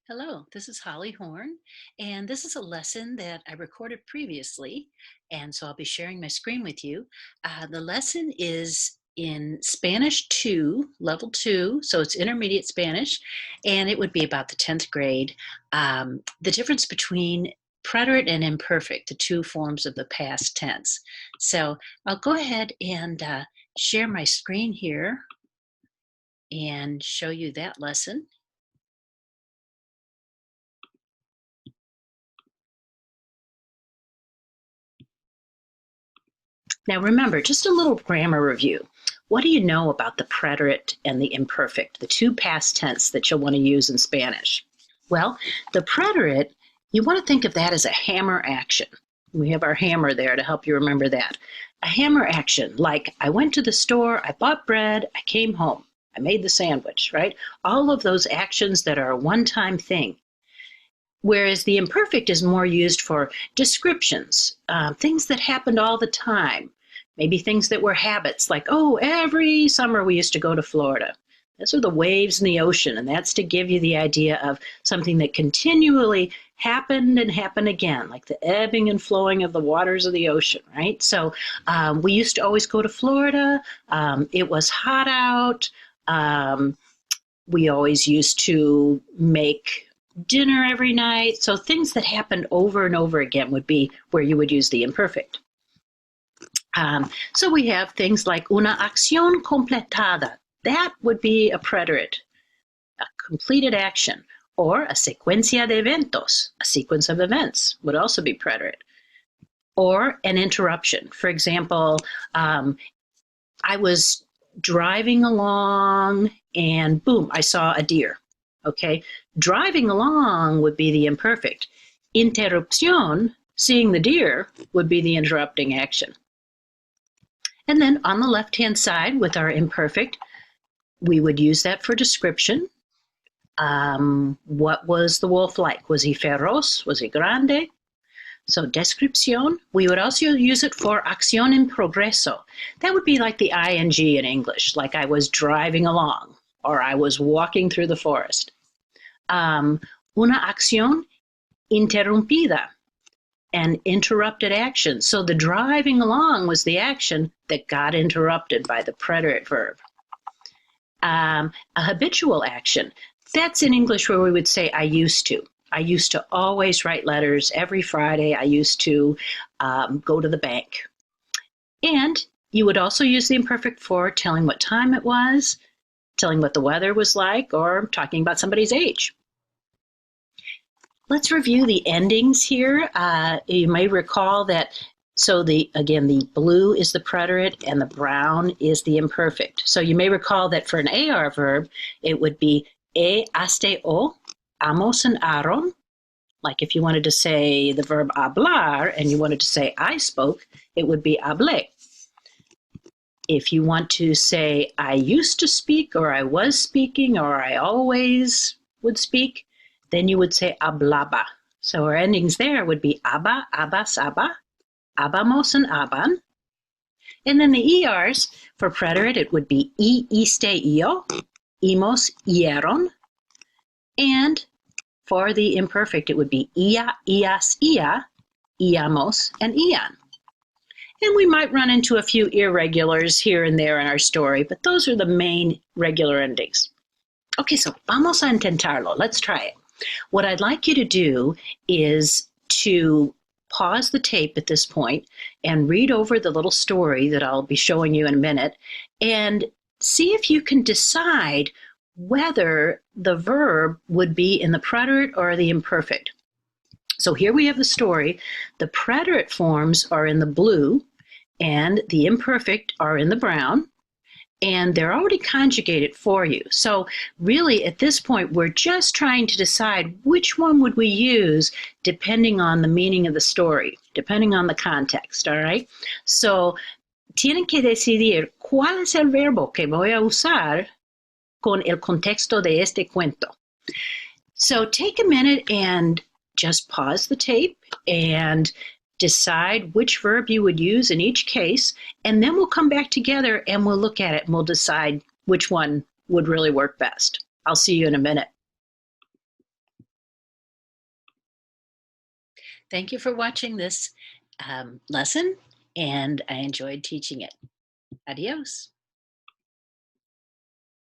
Hello, this is Holly Horn, and this is a lesson that I recorded previously, and so I'll be sharing my screen with you. The lesson is in Spanish 2, level 2, so it's intermediate Spanish, and it would be about the 10th grade. The difference between preterite and imperfect, the two forms of the past tense. So I'll go ahead and share my screen here and show you that lesson. Now remember, just a little grammar review. What do you know about the preterite and the imperfect, the two past tense that you'll want to use in Spanish? Well, the preterite, you want to think of that as a hammer action. We have our hammer there to help you remember that. A hammer action, like I went to the store, I bought bread, I came home, I made the sandwich, right? All of those actions that are a one-time thing. Whereas the imperfect is more used for descriptions, things that happened all the time. Maybe things that were habits, like, oh, every summer we used to go to Florida. Those are the waves in the ocean, and that's to give you the idea of something that continually happened and happened again, like the ebbing and flowing of the waters of the ocean, right? So we used to always go to Florida. It was hot out. We always used to make dinner every night. So things that happened over and over again would be where you would use the imperfect. So we have things like una acción completada. That would be a preterite, a completed action. Or a secuencia de eventos, a sequence of events, would also be preterite. Or an interruption. For example, I was driving along and boom, I saw a deer. Okay, driving along would be the imperfect. Interrupción, seeing the deer, would be the interrupting action. And then on the left-hand side with our imperfect, we would use that for description. What was the wolf like? Was he feroz? Was he grande? So descripción. We would also use it for acción en progreso. That would be like the ing in English, like I was driving along or I was walking through the forest. Una acción interrumpida, an interrupted action. So the driving along was the action that got interrupted by the preterite verb. A habitual action. That's in English where we would say I used to. I used to always write letters every Friday. I used to go to the bank. And you would also use the imperfect for telling what time it was, telling what the weather was like, or talking about somebody's age. Let's review the endings here. You may recall that, so the blue is the preterite and the brown is the imperfect. So you may recall that for an AR verb, it would be haste o, amos and aron. Like if you wanted to say the verb hablar and you wanted to say I spoke, it would be hablé. If you want to say I used to speak or I was speaking or I always would speak, then you would say hablaba. So our endings there would be aba, abas, aba, abamos, and aban. And then the ERs for preterite, it would be iste, io, imos, ieron. And for the imperfect, it would be ia, ias, ia, iamos, and ian. And we might run into a few irregulars here and there in our story, but those are the main regular endings. Okay, so vamos a intentarlo. Let's try it. What I'd like you to do is to pause the tape at this point and read over the little story that I'll be showing you in a minute and see if you can decide whether the verb would be in the preterite or the imperfect. So here we have the story. The preterite forms are in the blue and the imperfect are in the brown, and they're already conjugated for you. So really at this point, we're just trying to decide which one would we use depending on the meaning of the story, depending on the context, all right? So tienen que decidir cuál es el verbo que voy a usar con el contexto de este cuento. So take a minute and just pause the tape and decide which verb you would use in each case, and then we'll come back together and we'll look at it and we'll decide which one would really work best. I'll see you in a minute. Thank you for watching this lesson, and I enjoyed teaching it. Adios.